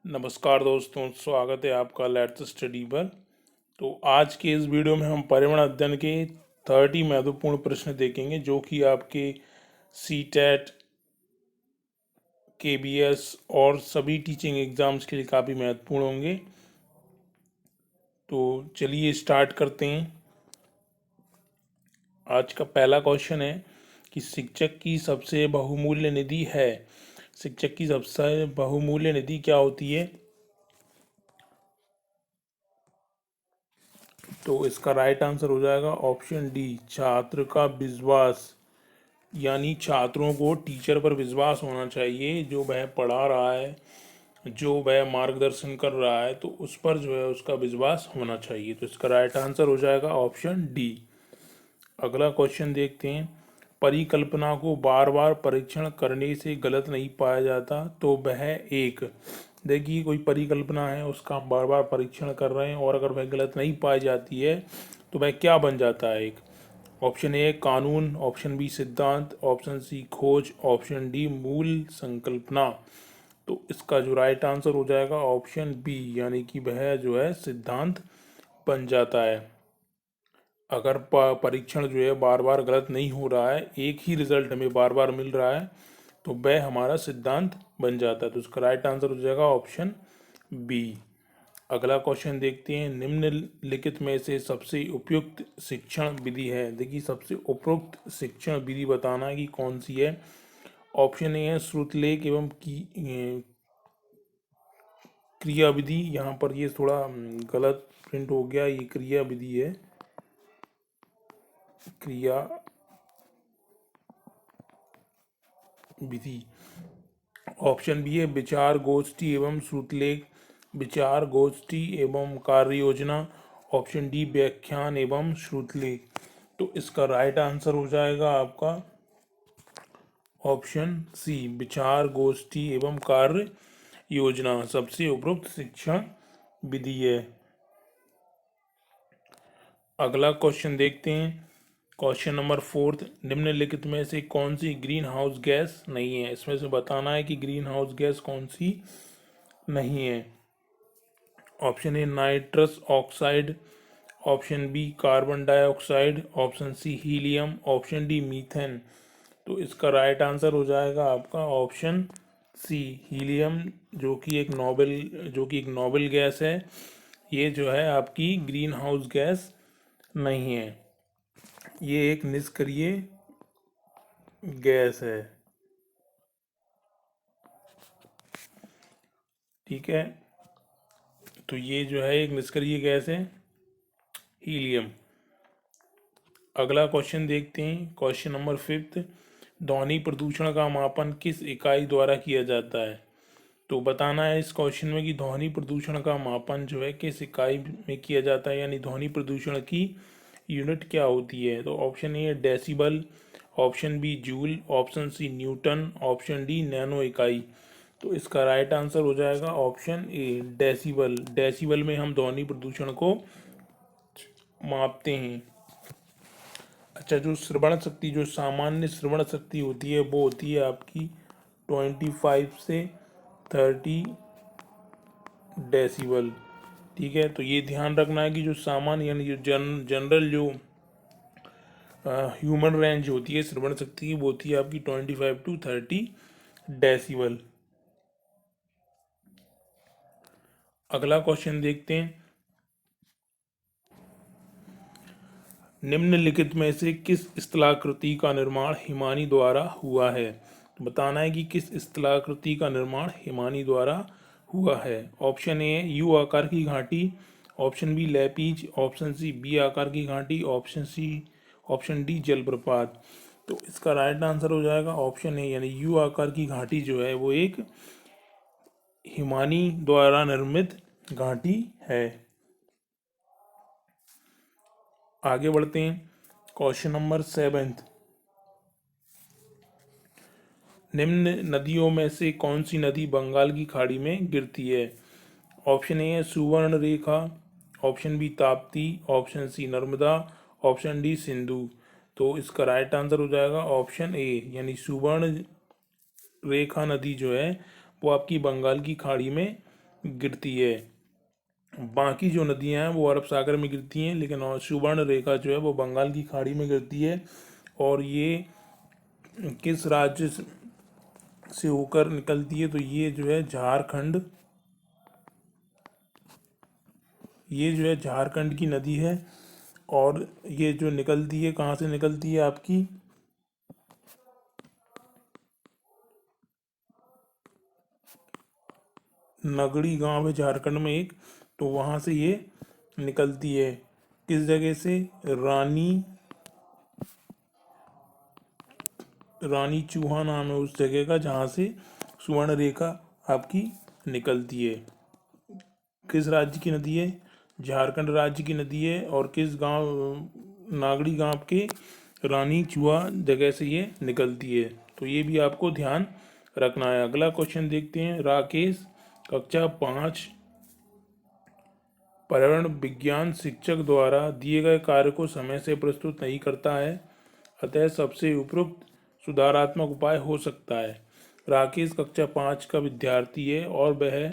नमस्कार दोस्तों, स्वागत है आपका लेट्स स्टडी पर। तो आज के इस वीडियो में हम पर्यावरण अध्ययन के 30 महत्वपूर्ण प्रश्न देखेंगे जो कि आपके सी टेट, KBS और सभी टीचिंग एग्जाम्स के लिए काफ़ी महत्वपूर्ण होंगे। तो चलिए स्टार्ट करते हैं। आज का पहला क्वेश्चन है कि शिक्षक की सबसे बहुमूल्य निधि है। शिक्षक की सबसे बहुमूल्य निधि क्या होती है? तो इसका राइट आंसर हो जाएगा ऑप्शन डी, छात्र का विश्वास। यानी छात्रों को टीचर पर विश्वास होना चाहिए, जो वह पढ़ा रहा है, जो वह मार्गदर्शन कर रहा है, तो उस पर जो है उसका विश्वास होना चाहिए। तो इसका राइट आंसर हो जाएगा ऑप्शन डी। अगला क्वेश्चन देखते हैं। परिकल्पना को बार बार परीक्षण करने से गलत नहीं पाया जाता, तो वह एक। देखिए, कोई परिकल्पना है, उसका हम बार बार परीक्षण कर रहे हैं और अगर वह गलत नहीं पाई जाती है तो वह क्या बन जाता है? एक ऑप्शन ए कानून, ऑप्शन बी सिद्धांत, ऑप्शन सी खोज, ऑप्शन डी मूल संकल्पना। तो इसका जो राइट आंसर हो जाएगा ऑप्शन बी, यानी कि वह जो है सिद्धांत बन जाता है। अगर परीक्षण जो है बार बार गलत नहीं हो रहा है, एक ही रिजल्ट हमें बार बार मिल रहा है, तो वह हमारा सिद्धांत बन जाता है। तो इसका राइट आंसर हो जाएगा ऑप्शन बी। अगला क्वेश्चन देखते हैं। निम्नलिखित में से सबसे उपयुक्त शिक्षण विधि है। देखिए, सबसे उपयुक्त शिक्षण विधि बताना है कि कौन सी है। ऑप्शन ए है श्रुतलेख एवं क्रिया विधि। यहाँ पर ये थोड़ा गलत प्रिंट हो गया, ये क्रिया विधि है, क्रिया विधि। ऑप्शन बी है विचार गोष्ठी एवं श्रुतलेख, विचार गोष्ठी एवं कार्य योजना। ऑप्शन डी व्याख्यान एवं श्रुतलेख। तो इसका राइट आंसर हो जाएगा आपका ऑप्शन सी, विचार गोष्ठी एवं कार्य योजना सबसे उपयुक्त शिक्षण विधि है। अगला क्वेश्चन देखते हैं। क्वेश्चन नंबर 4, निम्नलिखित में से कौन सी ग्रीन हाउस गैस नहीं है। इसमें से बताना है कि ग्रीन हाउस गैस कौन सी नहीं है। Option A nitrous oxide, option B carbon dioxide, option C helium, option D methane. तो इसका राइट आंसर हो जाएगा आपका ऑप्शन सी, हीलियम, जो कि एक नोबेल गैस है। ये जो है आपकी ग्रीन हाउस गैस नहीं है, ये एक निष्क्रिय गैस है। ठीक है, तो ये जो है एक निष्क्रिय गैस है, हीलियम। अगला क्वेश्चन देखते हैं। क्वेश्चन नंबर 5, ध्वनि प्रदूषण का मापन किस इकाई द्वारा किया जाता है। तो बताना है इस क्वेश्चन में कि ध्वनि प्रदूषण का मापन जो है किस इकाई में किया जाता है, यानी ध्वनि प्रदूषण की यूनिट क्या होती है। तो option A decibel, option B joule, option C newton, option D nano इकाई। तो इसका राइट आंसर हो जाएगा ऑप्शन ए डेसिबल। डेसिबल में हम ध्वनि प्रदूषण को मापते हैं। अच्छा, जो श्रवण शक्ति, जो सामान्य श्रवण शक्ति होती है वो होती है आपकी 25 से 30 डेसिबल। ठीक है, तो ये ध्यान रखना है कि जो सामान्य यानी जो जनरल जो ह्यूमन रेंज होती है श्रवण शक्ति की, वो होती है आपकी 25 to 30 डेसिबल। अगला क्वेश्चन देखते हैं। निम्नलिखित में से किस स्थलाकृति का निर्माण हिमानी द्वारा हुआ है। तो बताना है कि किस स्थलाकृति का निर्माण हिमानी द्वारा हुआ है। ऑप्शन ए यू आकार की घाटी, option B lapies, option C V आकार की घाटी, ऑप्शन डी जलप्रपात। तो इसका राइट आंसर हो जाएगा ऑप्शन ए, यानी यू आकार की घाटी जो है वो एक हिमानी द्वारा निर्मित घाटी है। आगे बढ़ते हैं। क्वेश्चन नंबर 7, निम्न नदियों में से कौन सी नदी बंगाल की खाड़ी में गिरती है। ऑप्शन ए है Suvarnarekha, option B Tapti, option C Narmada, option D Sindhu. तो इसका राइट आंसर हो जाएगा ऑप्शन ए, यानी सुवर्ण रेखा नदी जो है वो आपकी बंगाल की खाड़ी में गिरती है। बाकी जो नदियां हैं वो अरब सागर में गिरती हैं, लेकिन और सुवर्ण रेखा जो है वो बंगाल की खाड़ी में गिरती है। और ये किस राज्य से होकर निकलती है, तो ये जो है झारखंड, ये जो है झारखंड की नदी है। और ये जो निकलती है कहाँ से निकलती है, आपकी नगड़ी गांव है झारखंड में एक, तो वहाँ से ये निकलती है। किस जगह से, रानी रानी चूहा नाम है उस जगह का जहाँ से सुवर्ण रेखा आपकी निकलती है। किस राज्य की नदी है, झारखंड राज्य की नदी है। और किस गांव, नागड़ी गांव के रानी चूहा जगह से ये निकलती है। तो ये भी आपको ध्यान रखना है। अगला क्वेश्चन देखते हैं। राकेश कक्षा 5 पर्यावरण विज्ञान शिक्षक द्वारा दिए गए कार्य को समय से प्रस्तुत नहीं करता है, अतः सबसे उपयुक्त सुधारात्मक उपाय हो सकता है। राकेश कक्षा 5 का विद्यार्थी है और वह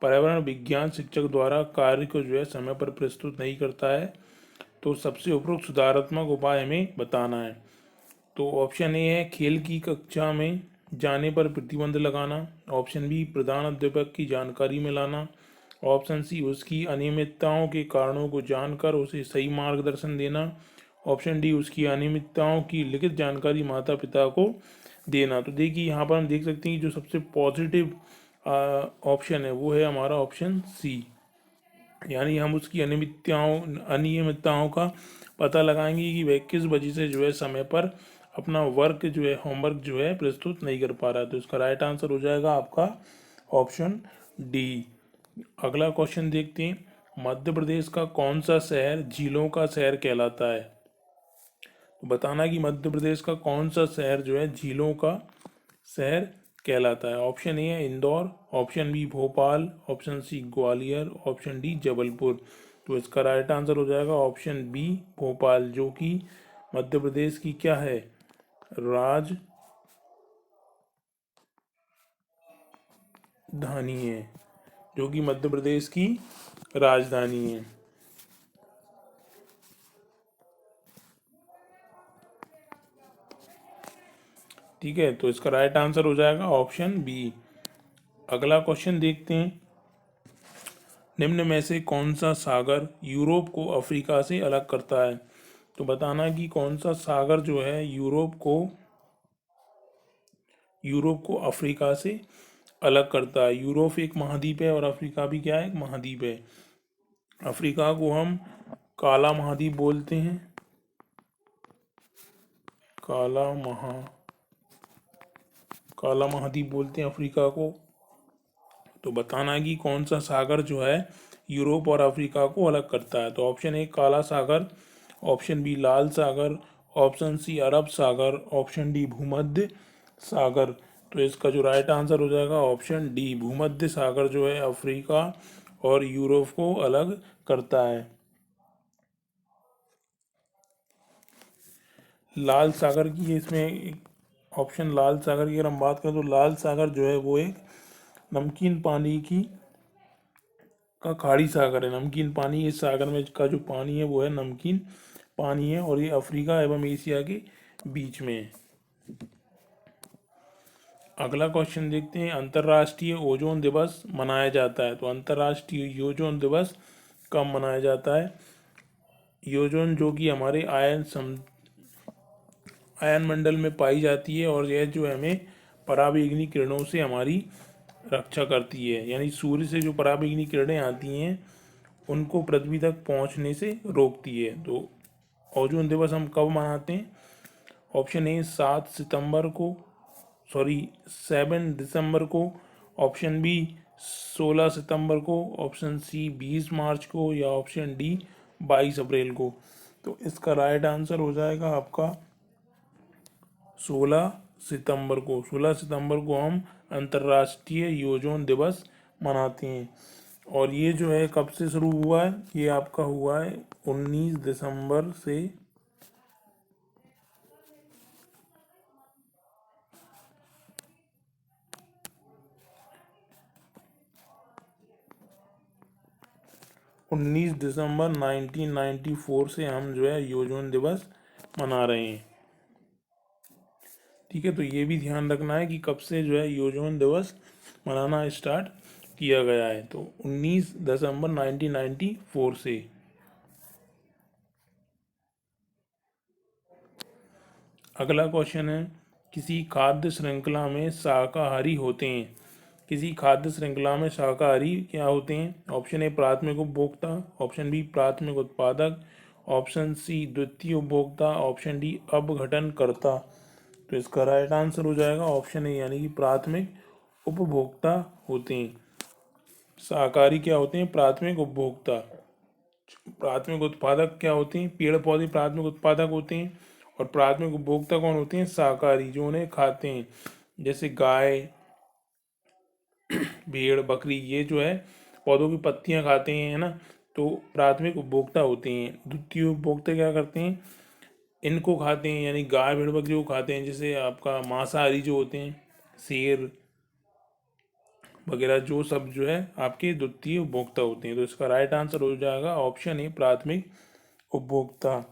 पर्यावरण विज्ञान शिक्षक द्वारा कार्य को जो है समय पर प्रस्तुत नहीं करता है, तो सबसे उपयुक्त सुधारात्मक उपाय हमें बताना है। तो ऑप्शन ए है खेल की कक्षा में जाने पर प्रतिबंध लगाना। ऑप्शन बी प्रधान अध्यापक की जानकारी में लाना। ऑप्शन सी उसकी अनियमितताओं के कारणों को जानकर उसे सही मार्गदर्शन देना। ऑप्शन डी उसकी अनियमितताओं की लिखित जानकारी माता पिता को देना। तो देखिए यहाँ पर हम देख सकते हैं कि जो सबसे पॉजिटिव ऑप्शन है वो है हमारा ऑप्शन सी, यानी हम उसकी अनियमितताओं का पता लगाएंगे कि वह किस वजह से जो है समय पर अपना वर्क जो है, होमवर्क जो है प्रस्तुत नहीं कर पा रहा है। तो इसका राइट आंसर हो जाएगा आपका ऑप्शन डी। अगला क्वेश्चन देखते हैं। मध्य प्रदेश का कौन सा शहर झीलों का शहर कहलाता है। तो बताना कि मध्य प्रदेश का कौन सा शहर जो है झीलों का शहर कहलाता है। ऑप्शन ए है Indore, option B Bhopal, option C Gwalior, option D Jabalpur. तो इसका राइट आंसर हो जाएगा ऑप्शन बी भोपाल, जो कि मध्य प्रदेश की क्या है, राजधानी है, जो कि मध्य प्रदेश की राजधानी है। ठीक है, तो इसका राइट आंसर हो जाएगा ऑप्शन बी। अगला क्वेश्चन देखते हैं। निम्न में से कौन सा सागर यूरोप को अफ्रीका से अलग करता है। तो बताना कि कौन सा सागर जो है यूरोप को अफ्रीका से अलग करता है। यूरोप एक महाद्वीप है और अफ्रीका भी क्या है, एक महाद्वीप है। अफ्रीका को हम काला महाद्वीप बोलते हैं, काला महा काला महाद्वीप बोलते हैं अफ्रीका को। तो बताना है कि कौन सा सागर जो है यूरोप और अफ्रीका को अलग करता है। तो ऑप्शन ए काला सागर, ऑप्शन बी लाल सागर, ऑप्शन सी अरब सागर, ऑप्शन डी भूमध्य सागर। तो इसका जो राइट आंसर हो जाएगा ऑप्शन डी, भूमध्य सागर जो है अफ्रीका और यूरोप को अलग करता है। लाल सागर की इसमें ऑप्शन लाल सागर की अगर हम बात करें तो लाल सागर जो है वो एक नमकीन पानी की का खाड़ी सागर है। नमकीन पानी, इस सागर में का जो पानी है वो है नमकीन पानी है और ये अफ्रीका एवं एशिया के बीच में है। अगला क्वेश्चन देखते हैं। अंतर्राष्ट्रीय ओजोन दिवस मनाया जाता है। तो अंतर्राष्ट्रीय ओजोन दिवस कब मनाया जाता है। ओजोन जो कि हमारे आयन मंडल में पाई जाती है और यह जो हमें पराबैंगनी किरणों से हमारी रक्षा करती है, यानी सूर्य से जो पराबैंगनी किरणें आती हैं उनको पृथ्वी तक पहुंचने से रोकती है। तो ओजोन दिवस हम कब मनाते हैं। ऑप्शन ए 7 सितंबर को, सॉरी 7 दिसंबर को, ऑप्शन बी 16 सितंबर को, ऑप्शन सी 20 मार्च को, या ऑप्शन डी 22 अप्रैल को। तो इसका राइट आंसर हो जाएगा आपका 16 सितंबर को। 16 सितंबर को हम अंतर्राष्ट्रीय ओजोन दिवस मनाते हैं। और ये जो है कब से शुरू हुआ है, ये आपका हुआ है 19 दिसंबर से 19 दिसंबर 1994 से हम जो है ओजोन दिवस मना रहे हैं। ठीक है, तो ये भी ध्यान रखना है कि कब से जो है ओजोन दिवस मनाना स्टार्ट किया गया है, तो 19 दिसंबर 1994 से। अगला क्वेश्चन है, किसी खाद्य श्रृंखला में शाकाहारी होते हैं। किसी खाद्य श्रृंखला में शाकाहारी क्या होते हैं? ऑप्शन ए प्राथमिक उपभोक्ता, ऑप्शन बी प्राथमिक उत्पादक, ऑप्शन सी द्वितीय उपभोक्ता, ऑप्शन डी अपघटनकर्ता। तो इसका राइट आंसर हो जाएगा ऑप्शन ए, यानी कि प्राथमिक उपभोक्ता होते हैं। शाकाहारी क्या होते हैं? प्राथमिक उपभोक्ता। प्राथमिक उत्पादक क्या होते हैं? पेड़ पौधे प्राथमिक उत्पादक होते हैं। और प्राथमिक उपभोक्ता कौन होते हैं? शाकाहारी, जो उन्हें खाते हैं, जैसे गाय, भेड़, बकरी, ये जो है पौधों की पत्तियां खाते हैं, है ना, तो प्राथमिक उपभोक्ता होते हैं। द्वितीय उपभोक्ता क्या करते हैं? इनको खाते हैं, यानी गाय, भेड़, बकरी को खाते हैं, जैसे आपका मांसाहारी जो होते हैं, शेर वगैरह, जो सब जो है आपके द्वितीय उपभोक्ता होते हैं। तो इसका राइट आंसर हो जाएगा ऑप्शन ए, प्राथमिक उपभोक्ता।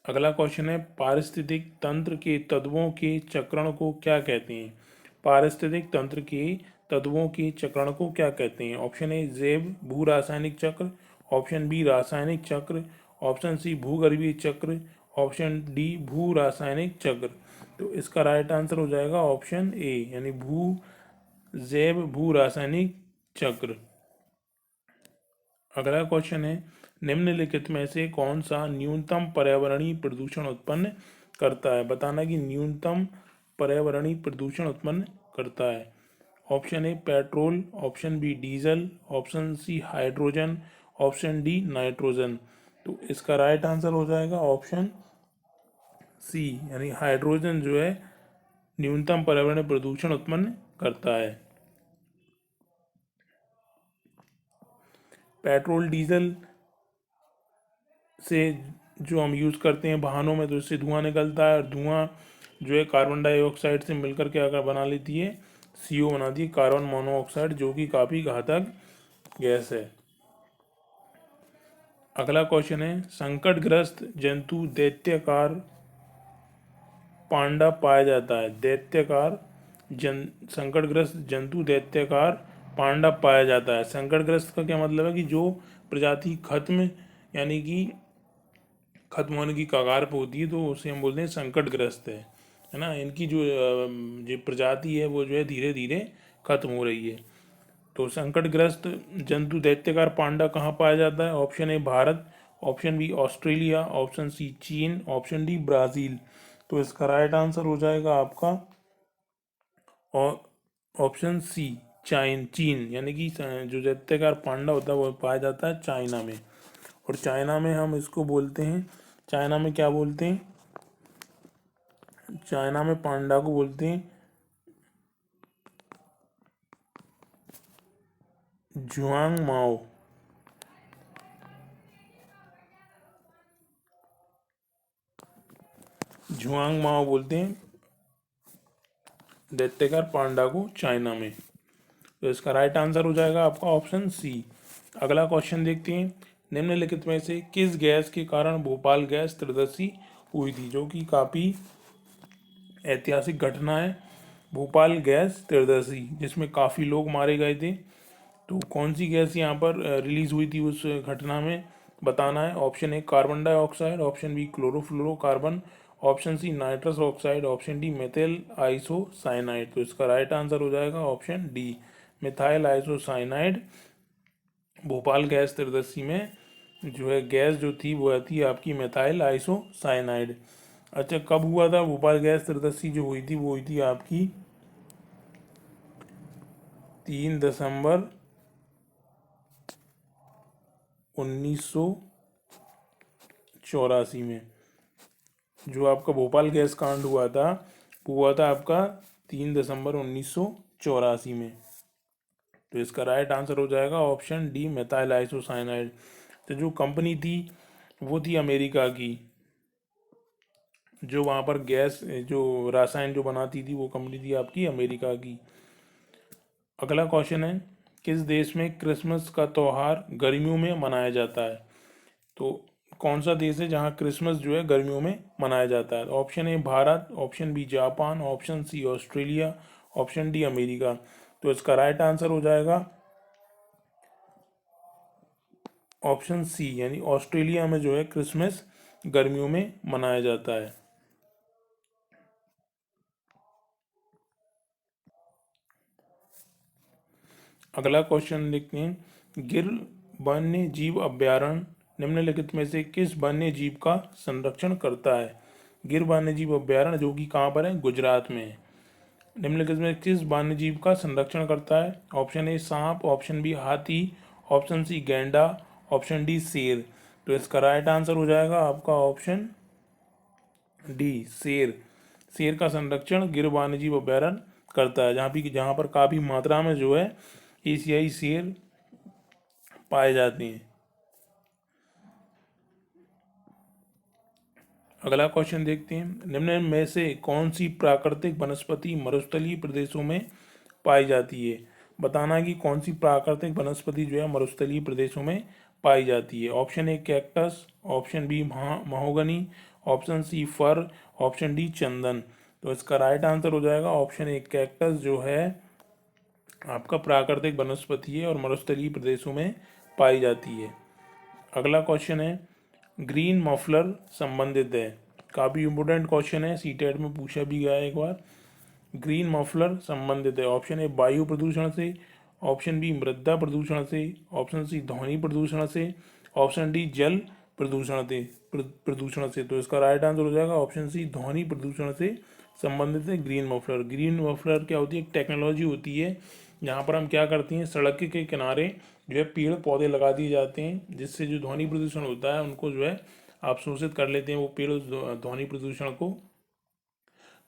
अगला क्वेश्चन है, पारिस्थितिक तंत्र के तत्वों के चक्रण को क्या कहते हैं? पारिस्थितिक तंत्र के तत्वों के चक्रण को क्या कहते हैं? ऑप्शन ए जैव भू रासायनिक चक्र, ऑप्शन बी रासायनिक चक्र, ऑप्शन सी भूगर्भीय चक्र, ऑप्शन डी भू रासायनिक चक्र। तो इसका राइट आंसर हो जाएगा ऑप्शन ए, यानी जैव भू रासायनिक चक्र। अगला क्वेश्चन है, निम्नलिखित में से कौन सा न्यूनतम पर्यावरणीय प्रदूषण उत्पन्न करता है? बताना कि न्यूनतम पर्यावरणीय प्रदूषण उत्पन्न करता है। Option A petrol, option B diesel, option C hydrogen, option D nitrogen. तो इसका राइट आंसर हो जाएगा ऑप्शन सी, यानी हाइड्रोजन जो है न्यूनतम पर्यावरणीय प्रदूषण उत्पन्न करता है। पेट्रोल डीजल से जो हम यूज़ करते हैं वाहनों में, तो इससे धुआं निकलता है, और धुआं जो है कार्बन डाइऑक्साइड से मिलकर के अगर बना लेती है, CO बनाती है, कार्बन मोनोऑक्साइड, जो कि काफ़ी घातक गैस है। अगला क्वेश्चन है, संकटग्रस्त जंतु दैत्याकार पांडा पाया जाता है। संकटग्रस्त जंतु दैत्याकार पांडा पाया जाता है। संकटग्रस्त का क्या मतलब है? कि जो प्रजाति खत्म, यानी कि खत्म होने की कगार पर होती है, तो उसे हम बोलते हैं संकटग्रस्त है ना। इनकी जो प्रजाति है वो जो है धीरे धीरे खत्म हो रही है। तो संकटग्रस्त जंतु दैत्यकार पांडा कहाँ पाया जाता है? Option A Bharat, option B Australia, option C चीन, ऑप्शन डी ब्राज़ील। तो इसका राइट आंसर हो जाएगा आपका ऑप्शन सी चीन, यानी कि जो दैत्यकार पांडा होता है वो पाया जाता है चाइना में। और चाइना में हम इसको बोलते हैं, चाइना में क्या बोलते हैं? चाइना में पांडा को बोलते हैं जुआंग माओ। जुआंग माओ बोलते हैं दैत्यकार पांडा को चाइना में। तो इसका राइट आंसर हो जाएगा आपका ऑप्शन सी। अगला क्वेश्चन देखते हैं, निम्नलिखित में से किस गैस के कारण भोपाल गैस त्रयोदशी हुई थी? जो कि काफ़ी ऐतिहासिक घटना है, भोपाल गैस त्रयोदशी, जिसमें काफ़ी लोग मारे गए थे। तो कौन सी गैस यहाँ पर रिलीज हुई थी उस घटना में, बताना है। Option A carbon dioxide, option B chlorofluorocarbon, option C nitrous oxide, option D methyl isocyanide. तो इसका राइट आंसर हो जाएगा option D, methyl isocyanide. Bhopal gas त्रयोदशी में जो है गैस जो थी वो थी आपकी मेथाइल आइसोसाइनाइड। अच्छा, कब हुआ था भोपाल गैस त्रयोदशी? जो हुई थी वो हुई थी आपकी 3 दिसंबर 1984 में। जो आपका भोपाल गैस कांड हुआ था वो हुआ था आपका 3 दिसंबर 1984 में। तो इसका राइट आंसर हो जाएगा ऑप्शन डी, मेथाइल आइसोसाइनाइड। तो जो कंपनी थी वो थी अमेरिका की, जो वहाँ पर गैस जो रसायन जो बनाती थी वो कंपनी थी आपकी अमेरिका की। अगला क्वेश्चन है, किस देश में क्रिसमस का त्यौहार गर्मियों में मनाया जाता है? तो कौन सा देश है जहाँ क्रिसमस जो है गर्मियों में मनाया जाता है? Option A Bharat, option B Japan, option C Australia, option D America. तो इसका राइट आंसर हो जाएगा ऑप्शन सी, यानी ऑस्ट्रेलिया में जो है क्रिसमस गर्मियों में मनाया जाता है। अगला क्वेश्चन देखते हैं, गिर वन्य जीव अभयारण्य निम्नलिखित में से किस वन्य जीव का संरक्षण करता है? गिर वन्य जीव अभयारण्य जो कि कहाँ पर है? गुजरात में है। निम्नलिखित में किस वन्य जीव का संरक्षण करता है? ऑप्शन ए सांप, ऑप्शन बी हाथी, ऑप्शन सी गैंडा, ऑप्शन डी शेर। तो इसका राइट आंसर हो जाएगा आपका ऑप्शन डी शेर। शेर का संरक्षण गिर वन्य जीव अभयारण्य करता है, जहाँ पर काफ़ी मात्रा में जो है एशियाई शेर पाए जाते हैं। अगला क्वेश्चन देखते हैं, निम्न में से कौन सी प्राकृतिक वनस्पति मरुस्थलीय प्रदेशों में पाई जाती है? बताना है कि कौन सी प्राकृतिक वनस्पति जो है मरुस्थलीय प्रदेशों में पाई जाती है। Option A cactus, option B mahogany, option C fir, option D चंदन। तो इसका राइट आंसर हो जाएगा ऑप्शन ए कैक्टस, जो है आपका प्राकृतिक वनस्पति है और मरुस्थलीय प्रदेशों में पाई जाती है। अगला क्वेश्चन है, ग्रीन मफलर संबंधित है। काफ़ी इंपोर्टेंट क्वेश्चन है, सीटेट में पूछा भी गया है एक बार। ग्रीन मफलर संबंधित है। ऑप्शन ए वायु प्रदूषण से, ऑप्शन बी मृदा प्रदूषण से, ऑप्शन सी ध्वनि प्रदूषण से, ऑप्शन डी जल प्रदूषण से। तो इसका राइट आंसर हो जाएगा ऑप्शन सी ध्वनि प्रदूषण से संबंधित है ग्रीन मफलर। ग्रीन मफलर क्या होती है? एक टेक्नोलॉजी होती है जहाँ पर हम क्या करते हैं, सड़क के किनारे जो है पेड़ पौधे लगा दिए जाते हैं, जिससे जो ध्वनि प्रदूषण होता है उनको जो है अवशोषित कर लेते हैं वो पेड़ उस ध्वनि प्रदूषण को।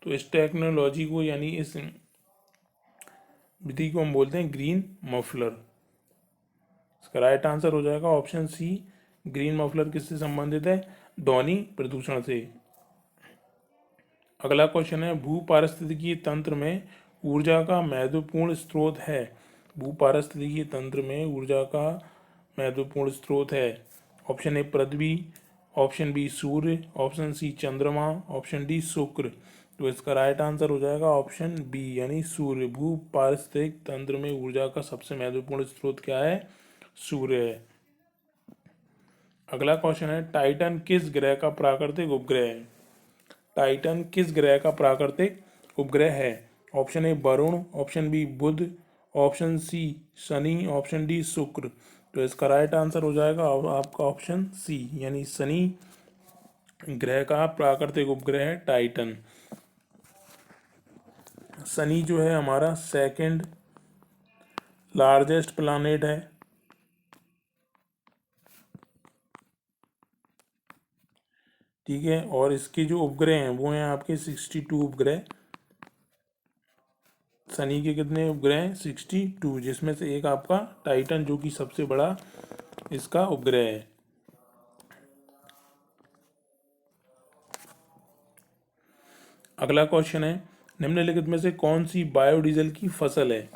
तो इस टेक्नोलॉजी को, यानी इस विधि को हम बोलते हैं ग्रीन मफलर। इसका राइट आंसर हो जाएगा ऑप्शन सी, ग्रीन मफलर किससे संबंधित है? ध्वनि प्रदूषण से। अगला क्वेश्चन है, भू पारिस्थितिकीय तंत्र में ऊर्जा का महत्वपूर्ण स्रोत है। भू पारिस्थितिकीय तंत्र में ऊर्जा का महत्वपूर्ण स्रोत है। ऑप्शन ए पृथ्वी, ऑप्शन बी सूर्य, ऑप्शन सी चंद्रमा, ऑप्शन डी शुक्र। तो इसका राइट आंसर हो जाएगा ऑप्शन बी, यानी सूर्य। भू पारिस्थितिक तंत्र में ऊर्जा का सबसे महत्वपूर्ण स्रोत क्या है? सूर्य है। अगला क्वेश्चन है, टाइटन किस ग्रह का प्राकृतिक उपग्रह है? टाइटन किस ग्रह का प्राकृतिक उपग्रह है? ऑप्शन ए वरुण, ऑप्शन बी बुध, ऑप्शन सी शनि, ऑप्शन डी शुक्र। तो इसका राइट आंसर हो जाएगा आपका ऑप्शन सी, यानी शनि ग्रह का प्राकृतिक उपग्रह है टाइटन। शनि जो है हमारा सेकंड लार्जेस्ट प्लानेट है। ठीक है, और इसके जो उपग्रह हैं वो हैं आपके 62 उपग्रह। शनि के कितने उपग्रह हैं? 62, जिसमें से एक आपका टाइटन जो कि सबसे बड़ा इसका उपग्रह है। अगला क्वेश्चन है, निम्नलिखित में से कौन सी बायोडीजल की फसल है?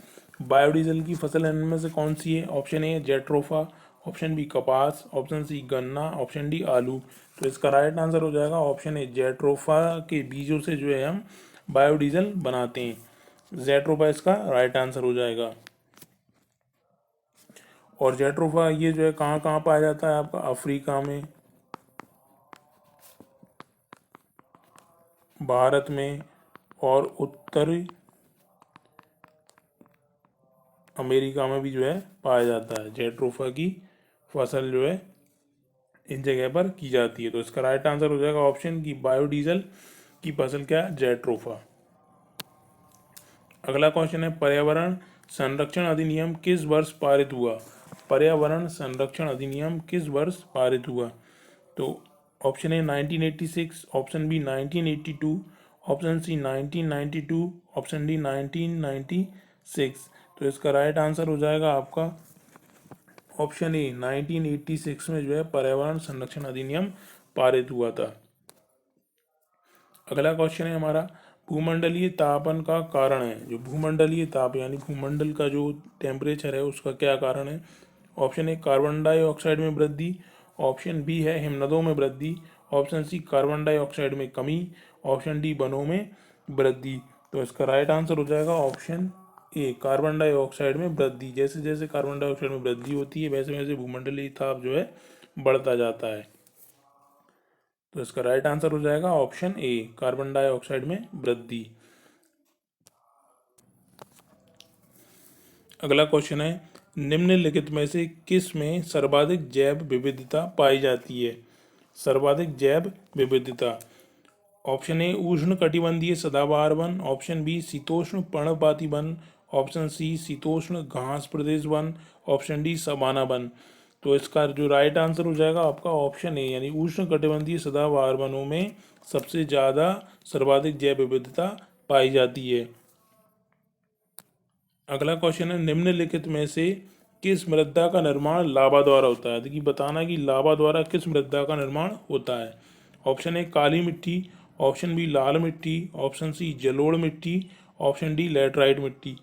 बायोडीजल की फसल इनमें से कौन सी है? Option A jatropha, option B कपास, ऑप्शन सी गन्ना, ऑप्शन डी आलू। तो इसका राइट आंसर हो जाएगा ऑप्शन ए जेट्रोफा के बीजों से जो है हम बायोडीजल बनाते हैं। जेट्रोफा इसका राइट आंसर हो जाएगा। और जेट्रोफा ये जो है कहाँ कहाँ पाया जाता है आपका? अफ्रीका में, भारत में और उत्तरी अमेरिका में भी जो है पाया जाता है। जेट्रोफा की फसल जो है इन जगह पर की जाती है। तो इसका राइट आंसर हो जाएगा ऑप्शन की बायोडीजल की फसल क्या है? जेट्रोफा। अगला क्वेश्चन है, पर्यावरण संरक्षण अधिनियम किस वर्ष पारित हुआ? पर्यावरण संरक्षण अधिनियम किस वर्ष पारित हुआ? तो option A 1986, option B 1982, option C 1992, option D 1996। तो इसका राइट आंसर हो जाएगा आपका ऑप्शन ए 1986 में जो है पर्यावरण संरक्षण अधिनियम पारित हुआ था। अगला क्वेश्चन है हमारा, भूमंडलीय तापन का कारण है। जो भूमंडलीय ताप यानी भूमंडल का जो टेम्परेचर है उसका क्या कारण है? ऑप्शन ए कार्बन डाइऑक्साइड में वृद्धि, ऑप्शन बी है हिमनदों में वृद्धि, ऑप्शन सी कार्बन डाइऑक्साइड में कमी, ऑप्शन डी वनों में वृद्धि। तो इसका राइट आंसर हो जाएगा ऑप्शन ए कार्बन डाइऑक्साइड में वृद्धि। जैसे जैसे कार्बन डाइऑक्साइड में वृद्धि होती है वैसे वैसे भूमंडलीय ताप जो है बढ़ता जाता है। तो इसका राइट आंसर हो जाएगा ऑप्शन ए कार्बन डाइऑक्साइड में वृद्धि। अगला क्वेश्चन है निम्नलिखित में से किस में सर्वाधिक जैव विविधता पाई जाती है? सर्वाधिक जैव विविधता। ऑप्शन ए उष्ण कटिबंधीय सदाबहार वन, ऑप्शन बी शीतोष्ण पर्णपाती वन, ऑप्शन सी शीतोष्ण घास प्रदेश वन, ऑप्शन डी सवाना वन। तो इसका जो राइट आंसर हो जाएगा आपका ऑप्शन ए यानी उष्ण कटिबंधीय सदाबहार वनों में सबसे ज़्यादा सर्वाधिक जैव विविधता पाई जाती है। अगला क्वेश्चन है निम्नलिखित में से किस मृदा का निर्माण लावा द्वारा होता है? देखिए बताना कि लावा द्वारा किस मृदा का निर्माण होता है। ऑप्शन ए काली मिट्टी, ऑप्शन बी लाल मिट्टी, ऑप्शन सी जलोढ़ मिट्टी, ऑप्शन डी लैटराइट मिट्टी।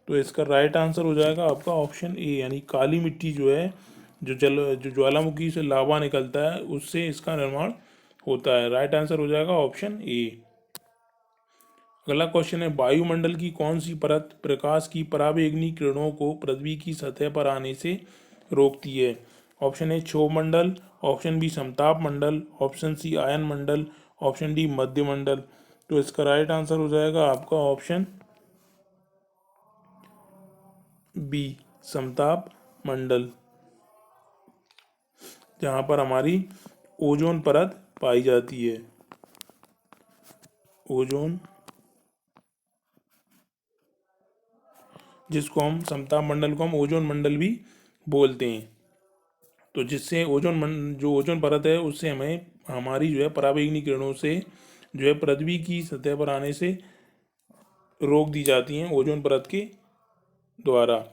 तो इसका राइट आंसर हो जाएगा आपका ऑप्शन ए यानी काली मिट्टी जो है जो ज्वालामुखी से लावा निकलता है उससे इसका निर्माण होता है। राइट आंसर हो जाएगा ऑप्शन ए। अगला क्वेश्चन है वायुमंडल की कौन सी परत प्रकाश की पराबैंगनी किरणों को पृथ्वी की सतह पर आने से रोकती है? ऑप्शन ए क्षोभ मंडल, ऑप्शन बी समताप मंडल, ऑप्शन सी आयन मंडल, ऑप्शन डी मध्य मंडल। तो इसका राइट आंसर हो जाएगा आपका ऑप्शन बी समताप मंडल, जहां पर हमारी ओजोन परत पाई जाती है। ओजोन, जिसको हम समताप मंडल को हम ओजोन मंडल भी बोलते हैं। तो जिससे जो ओजोन परत है उससे हमें हमारी जो है पराबैंगनी किरणों से जो है पृथ्वी की सतह पर आने से रोक दी जाती हैं ओजोन परत के द्वारा।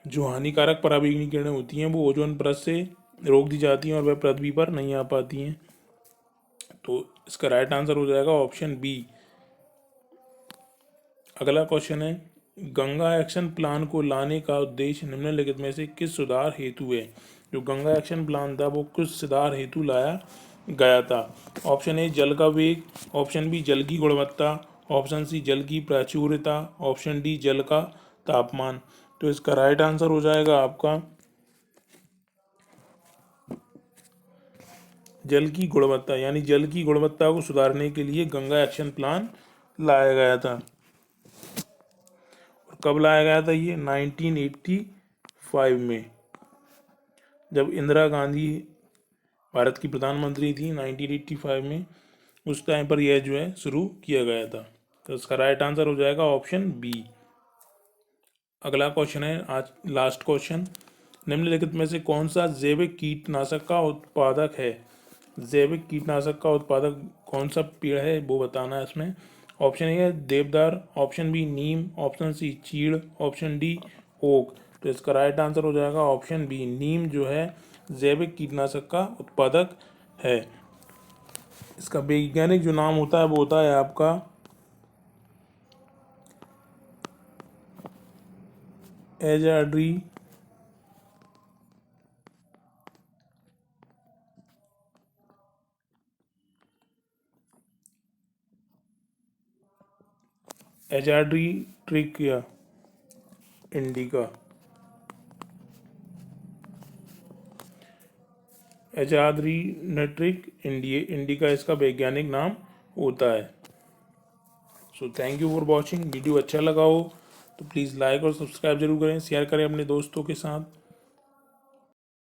जो हानिकारक पराबैंगनी किरणें होती हैं वो ओजोन परत से रोक दी जाती हैं और वह पृथ्वी पर नहीं आ पाती हैं। तो इसका राइट आंसर हो जाएगा ऑप्शन बी। अगला क्वेश्चन है गंगा एक्शन प्लान को लाने का उद्देश्य निम्नलिखित में से किस सुधार हेतु है? जो गंगा एक्शन प्लान था वो किस सुधार हेतु लाया गया था? ऑप्शन ए जल का वेग, ऑप्शन बी जल की गुणवत्ता, ऑप्शन सी जल की प्राचुर्यता, ऑप्शन डी जल का तापमान। तो इसका राइट आंसर हो जाएगा आपका जल की गुणवत्ता यानी जल की गुणवत्ता को सुधारने के लिए गंगा एक्शन प्लान लाया गया था। और कब लाया गया था ये? 1985 में, जब इंदिरा गांधी भारत की प्रधानमंत्री थी 1985 में, उस टाइम पर यह जो है शुरू किया गया था। तो इसका राइट आंसर हो जाएगा ऑप्शन बी। अगला क्वेश्चन है आज लास्ट क्वेश्चन निम्नलिखित में से कौन सा जैविक कीटनाशक का उत्पादक है? जैविक कीटनाशक का उत्पादक कौन सा पेड़ है वो बताना है इसमें। ऑप्शन ए है देवदार, ऑप्शन बी नीम, ऑप्शन सी चीड़, ऑप्शन डी ओक। तो इसका राइट आंसर हो जाएगा ऑप्शन बी नीम जो है जैविक कीटनाशक का उत्पादक है। इसका वैज्ञानिक जो नाम होता है वो होता है आपका एजाड्री ट्रिकिया इंडिका। एजाड्रीनेट्रिक इंडिका इसका वैज्ञानिक नाम होता है। So thank you for watching. Video अच्छा लगा हो तो प्लीज़ लाइक और सब्सक्राइब जरूर करें, शेयर करें अपने दोस्तों के साथ।